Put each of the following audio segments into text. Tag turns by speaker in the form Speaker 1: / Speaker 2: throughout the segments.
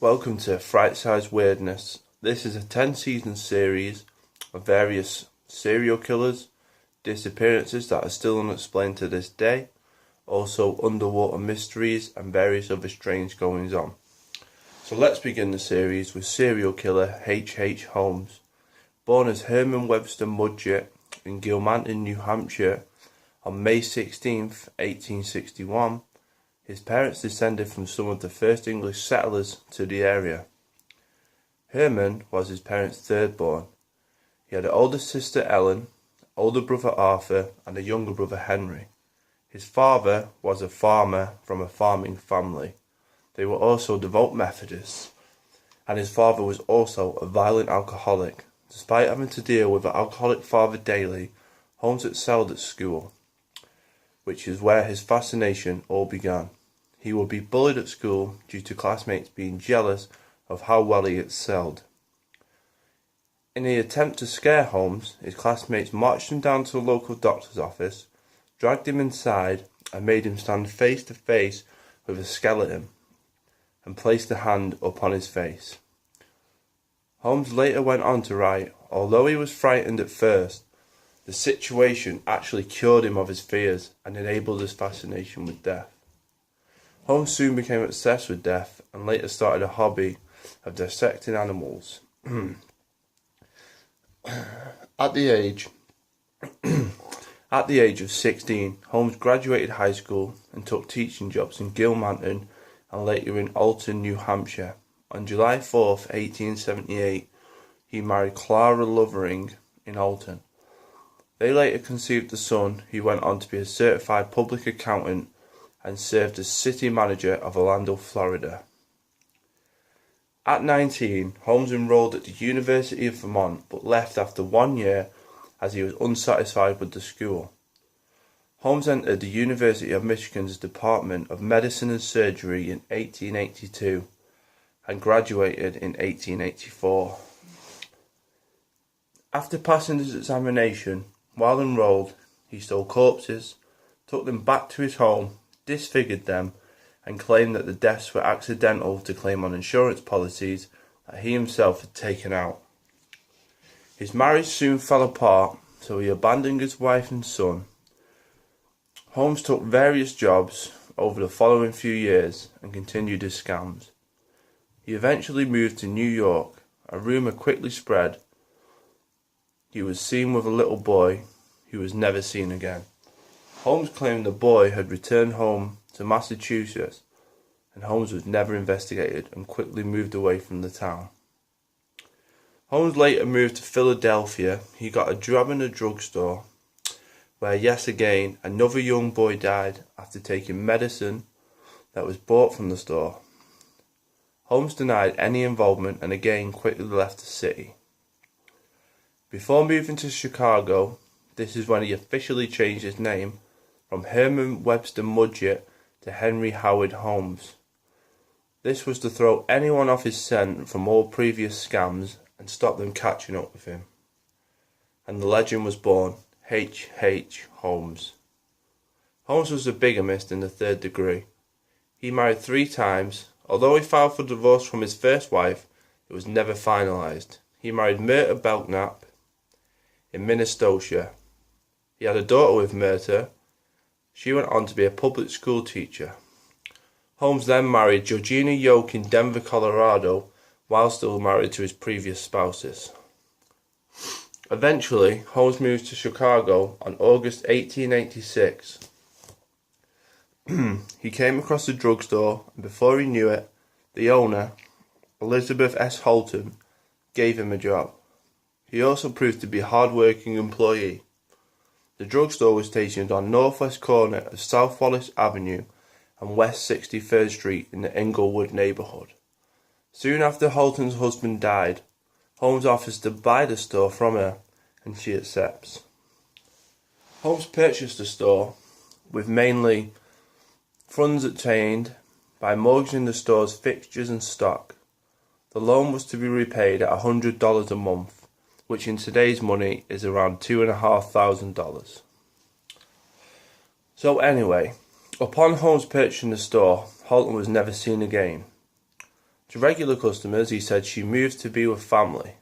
Speaker 1: Welcome to Frightsize-weirdness. This is a 10-season series of various serial killers, disappearances that are still unexplained to this day, also underwater mysteries and various other strange goings on. So let's begin the series with serial killer H.H. Holmes. Born as Herman Webster Mudgett in Gilmanton, New Hampshire on May 16, 1861, his parents descended from some of the first English settlers to the area. Herman was his parents' third born. He had an older sister Ellen, older brother Arthur, and a younger brother Henry. His father was a farmer from a farming family. They were also devout Methodists, and his father was also a violent alcoholic. Despite having to deal with an alcoholic father daily, Holmes excelled at school, which is where his fascination all began. He would be bullied at school due to classmates being jealous of how well he excelled. In an attempt to scare Holmes, his classmates marched him down to the local doctor's office, dragged him inside, and made him stand face to face with a skeleton, and placed a hand upon his face. Holmes later went on to write, although he was frightened at first, the situation actually cured him of his fears and enabled his fascination with death. Holmes soon became obsessed with death and later started a hobby of dissecting animals. At the age of 16, Holmes graduated high school and took teaching jobs in Gilmanton and later in Alton, New Hampshire. On July 4, 1878, he married Clara Lovering in Alton. They later conceived a son who went on to be a certified public accountant and served as city manager of Orlando, Florida. At 19, Holmes enrolled at the University of Vermont but left after 1 year as he was unsatisfied with the school. Holmes entered the University of Michigan's Department of Medicine and Surgery in 1882 and graduated in 1884. After passing his examination, while enrolled, he stole corpses, took them back to his home, disfigured them, and claimed that the deaths were accidental to claim on insurance policies that he himself had taken out. His marriage soon fell apart, so he abandoned his wife and son. Holmes took various jobs over the following few years and continued his scams. He eventually moved to New York. A rumour quickly spread. He was seen with a little boy who was never seen again. Holmes claimed the boy had returned home to Massachusetts, and Holmes was never investigated and quickly moved away from the town. Holmes later moved to Philadelphia. He got a job in a drugstore, where yet again another young boy died after taking medicine that was bought from the store. Holmes denied any involvement and again quickly left the city. Before moving to Chicago, this is when he officially changed his name from Herman Webster Mudgett to Henry Howard Holmes. This was to throw anyone off his scent from all previous scams and stop them catching up with him. And the legend was born, H.H. Holmes. Holmes was a bigamist in the third degree. He married 3 times. Although he filed for divorce from his first wife, it was never finalised. He married Myrta Belknap in Minnesota. He had a daughter with Myrta. She went on to be a public school teacher. Holmes then married Georgina Yoke in Denver, Colorado, while still married to his previous spouses. Eventually, Holmes moved to Chicago on August 1886. He came across a drugstore, and before he knew it, the owner, Elizabeth S. Holton, gave him a job. He also proved to be a hard-working employee. The drugstore was stationed on northwest corner of South Wallace Avenue and West 63rd Street in the Englewood neighborhood. Soon after Holton's husband died, Holmes offers to buy the store from her, and she accepts. Holmes purchased the store with mainly funds obtained by mortgaging the store's fixtures and stock. The loan was to be repaid at $100 a month, which in today's money is around $2,500. So anyway, upon Holmes purchasing the store, Holton was never seen again. To regular customers, he said she moved to be with family.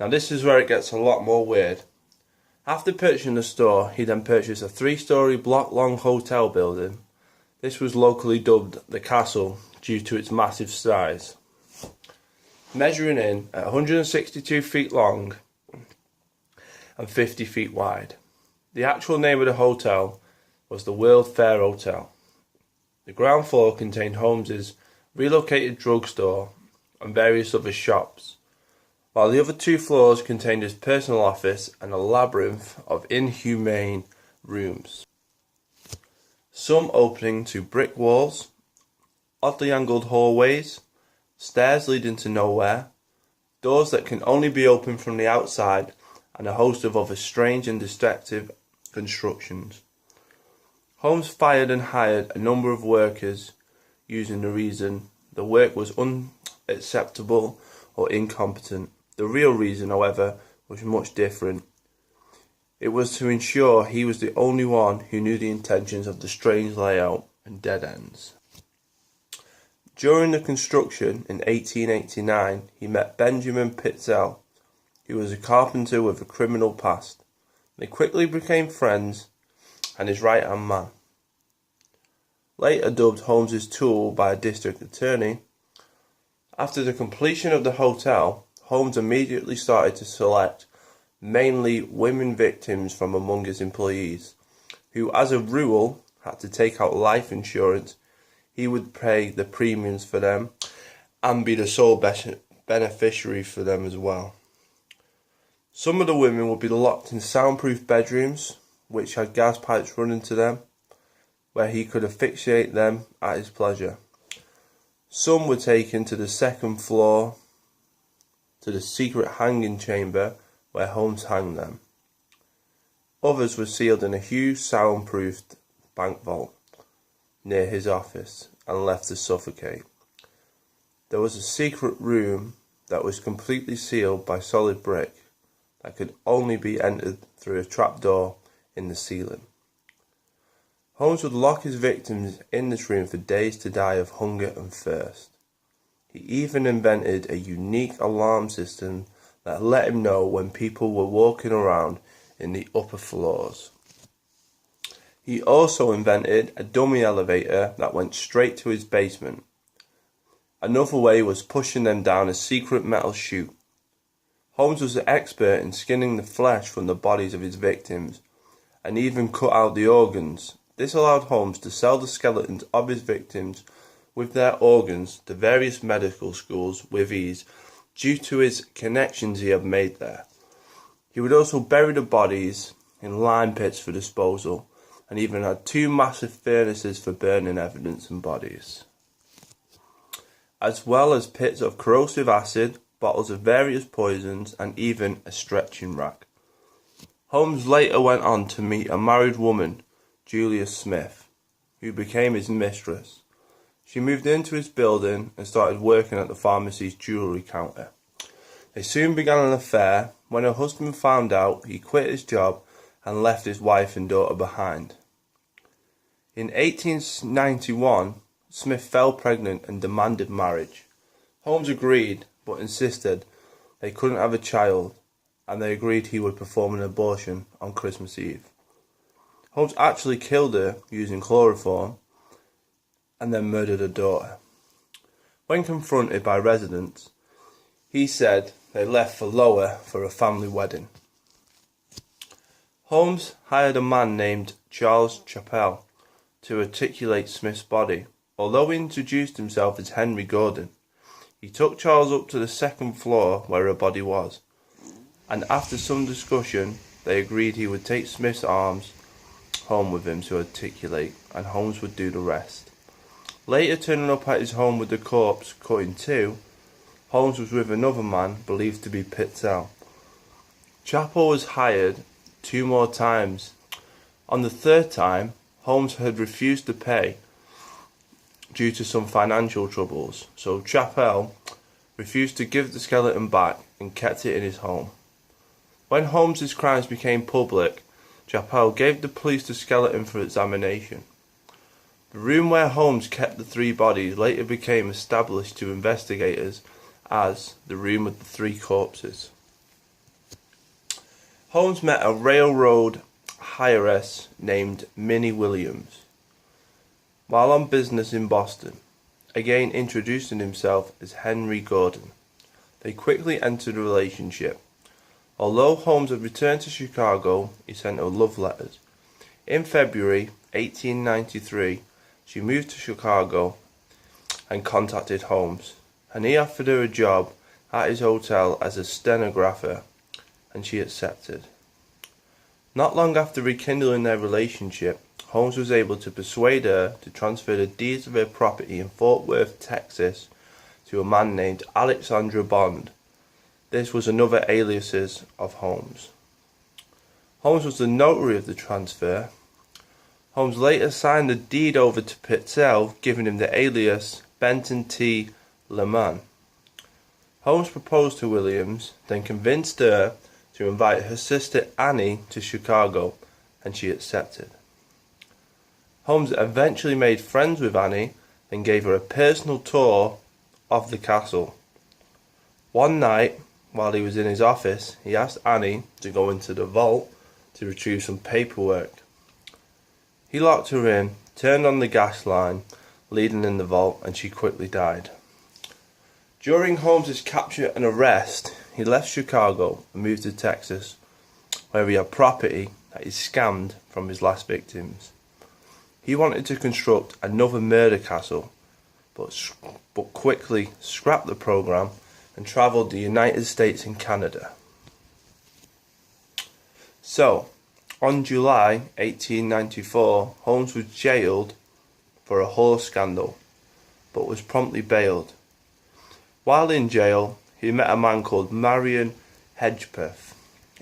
Speaker 1: Now this is where it gets a lot more weird. After purchasing the store, he then purchased a 3-story block-long hotel building. This was locally dubbed the Castle due to its massive size, measuring in at 162 feet long and 50 feet wide. The actual name of the hotel was the World Fair Hotel. The ground floor contained Holmes's relocated drugstore and various other shops, while the other 2 floors contained his personal office and a labyrinth of inhumane rooms, some opening to brick walls, oddly angled hallways, stairs leading to nowhere, doors that can only be opened from the outside, and a host of other strange and destructive constructions. Holmes fired and hired a number of workers using the reason the work was unacceptable or incompetent. The real reason, however, was much different. It was to ensure he was the only one who knew the intentions of the strange layout and dead ends. During the construction in 1889, he met Benjamin Pitzel, who was a carpenter with a criminal past. They quickly became friends and his right-hand man. Later dubbed Holmes's tool by a district attorney, after the completion of the hotel, Holmes immediately started to select mainly women victims from among his employees, who as a rule had to take out life insurance. He would pay the premiums for them and be the sole beneficiary for them as well. Some of the women would be locked in soundproof bedrooms, which had gas pipes running to them, where he could asphyxiate them at his pleasure. Some were taken to the 2nd floor to the secret hanging chamber where Holmes hanged them. Others were sealed in a huge soundproofed bank vault near his office and left to suffocate. There was a secret room that was completely sealed by solid brick that could only be entered through a trapdoor in the ceiling. Holmes would lock his victims in this room for days to die of hunger and thirst. He even invented a unique alarm system that let him know when people were walking around in the upper floors. He also invented a dummy elevator that went straight to his basement. Another way was pushing them down a secret metal chute. Holmes was an expert in skinning the flesh from the bodies of his victims and even cut out the organs. This allowed Holmes to sell the skeletons of his victims with their organs to various medical schools with ease due to his connections he had made there. He would also bury the bodies in lime pits for disposal and even had 2 massive furnaces for burning evidence and bodies, as well as pits of corrosive acid, bottles of various poisons, and even a stretching rack. Holmes later went on to meet a married woman, Julia Smith, who became his mistress. She moved into his building and started working at the pharmacy's jewellery counter. They soon began an affair. When her husband found out, he quit his job and left his wife and daughter behind. In 1891, Smith fell pregnant and demanded marriage. Holmes agreed, but insisted they couldn't have a child, and they agreed he would perform an abortion on Christmas Eve. Holmes actually killed her using chloroform and then murdered her daughter. When confronted by residents, he said they left for Lower for a family wedding. Holmes hired a man named Charles Chappell to articulate Smith's body. Although he introduced himself as Henry Gordon, he took Charles up to the 2nd floor where her body was, and after some discussion, they agreed he would take Smith's arms home with him to articulate, and Holmes would do the rest. Later turning up at his home with the corpse cut in 2, Holmes was with another man believed to be Pitzel. Chappell was hired 2 more times. On the 3rd time, Holmes had refused to pay due to some financial troubles, so Chappell refused to give the skeleton back and kept it in his home. When Holmes's crimes became public, Chappell gave the police the skeleton for examination. The room where Holmes kept the three bodies later became established to investigators as the room with the three corpses. Holmes met a railroad heiress named Minnie Williams while on business in Boston, again introducing himself as Henry Gordon. They quickly entered a relationship. Although Holmes had returned to Chicago, he sent her love letters. In February 1893, she moved to Chicago and contacted Holmes, and he offered her a job at his hotel as a stenographer, and she accepted. Not long after rekindling their relationship, Holmes was able to persuade her to transfer the deeds of her property in Fort Worth, Texas, to a man named Alexander Bond. This was another alias of Holmes. Holmes was the notary of the transfer. Holmes later signed the deed over to Pitzel, giving him the alias Benton T. LeMan. Holmes proposed to Williams, then convinced her to invite her sister Annie to Chicago, and she accepted. Holmes eventually made friends with Annie and gave her a personal tour of the castle. One night, while he was in his office, he asked Annie to go into the vault to retrieve some paperwork. He locked her in, turned on the gas line leading in the vault, and she quickly died. During Holmes's capture and arrest, he left Chicago and moved to Texas, where he had property that he scammed from his last victims. He wanted to construct another murder castle, but quickly scrapped the program and travelled the United States and Canada. So, on July 1894, Holmes was jailed for a horse scandal, but was promptly bailed. While in jail, he met a man called Marion Hedgepeth.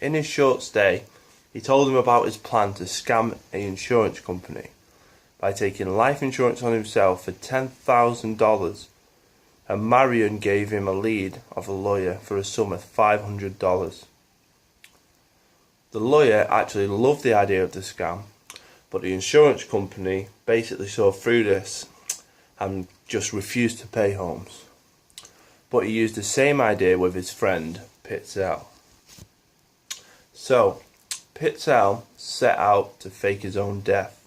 Speaker 1: In his short stay, he told him about his plan to scam an insurance company by taking life insurance on himself for $10,000, and Marion gave him a lead of a lawyer for a sum of $500. The lawyer actually loved the idea of the scam, but the insurance company basically saw through this and just refused to pay Holmes. But he used the same idea with his friend Pitzel. So, Pitzel set out to fake his own death.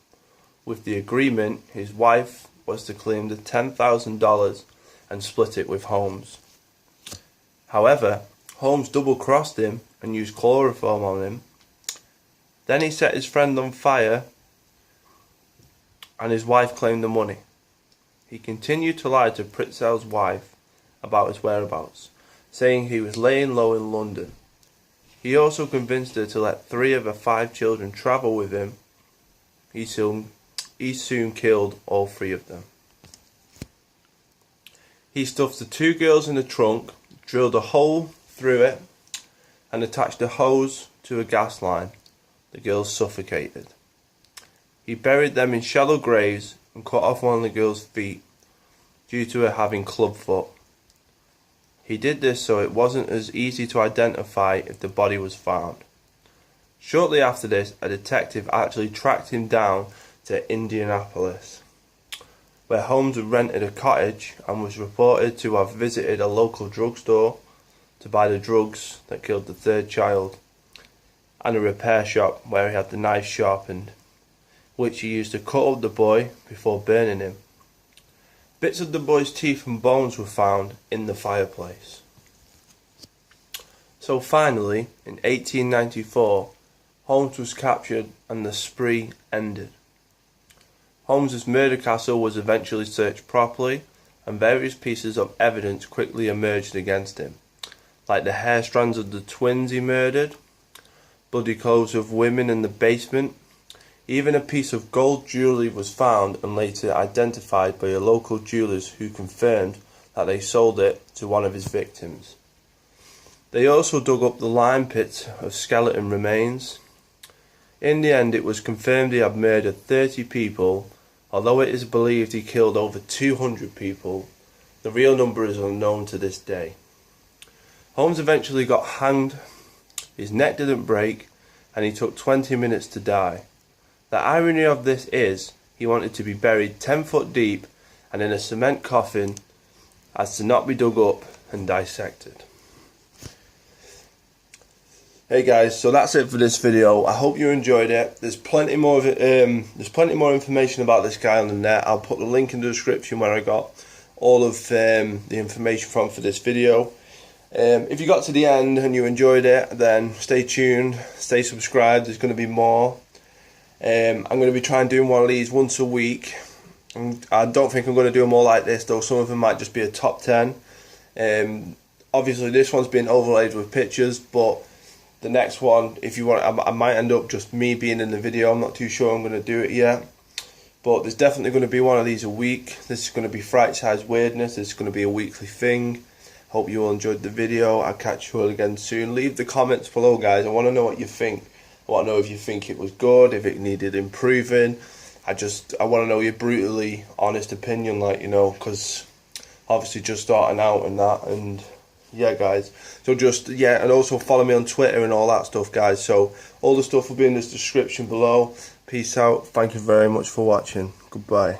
Speaker 1: With the agreement, his wife was to claim the $10,000 and split it with Holmes. However, Holmes double-crossed him and used chloroform on him. Then he set his friend on fire, and his wife claimed the money. He continued to lie to Pitzel's wife about his whereabouts, saying he was laying low in London. He also convinced her to let 3 of her 5 children travel with him. He soon killed all 3 of them. He stuffed the 2 girls in the trunk, drilled a hole through it, and attached a hose to a gas line. The girls suffocated. He buried them in shallow graves and cut off one of the girls' feet due to her having clubfoot. He did this so it wasn't as easy to identify if the body was found. Shortly after this, a detective actually tracked him down to Indianapolis, where Holmes had rented a cottage and was reported to have visited a local drugstore to buy the drugs that killed the 3rd child, and a repair shop where he had the knife sharpened, which he used to cut up the boy before burning him. Bits of the boy's teeth and bones were found in the fireplace. So finally, in 1894, Holmes was captured and the spree ended. Holmes's murder castle was eventually searched properly, and various pieces of evidence quickly emerged against him, like the hair strands of the twins he murdered, bloody clothes of women in the basement. Even a piece of gold jewellery was found and later identified by a local jewellers who confirmed that they sold it to one of his victims. They also dug up the lime pits of skeleton remains. In the end, it was confirmed he had murdered 30 people. Although it is believed he killed over 200 people, the real number is unknown to this day. Holmes eventually got hanged. His neck didn't break, and he took 20 minutes to die. The irony of this is, he wanted to be buried 10 foot deep and in a cement coffin as to not be dug up and dissected. Hey guys, so that's it for this video. I hope you enjoyed it. There's plenty more information about this guy on the net. I'll put the link in the description where I got all of the information from for this video. If you got to the end and you enjoyed it, then stay tuned, stay subscribed. There's going to be more. I'm going to be trying doing one of these once a week. I don't think I'm going to do them all like this though. Some of them might just be a top 10. Obviously this one's been overlaid with pictures, but the next one, if you want, I might end up just me being in the video. I'm not too sure I'm going to do it yet, but there's definitely going to be one of these a week. This is going to be fright-size-weirdness. This is going to be a weekly thing. Hope you all enjoyed the video. I'll catch you all again soon. Leave the comments below, guys. I want to know what you think. I want to know if you think it was good, if it needed improving. I want to know your brutally honest opinion, like, you know, because obviously just starting out and that, and yeah guys, so just, yeah, and also follow me on Twitter and all that stuff, guys. So all the stuff will be in the description below. Peace out, thank you very much for watching, goodbye.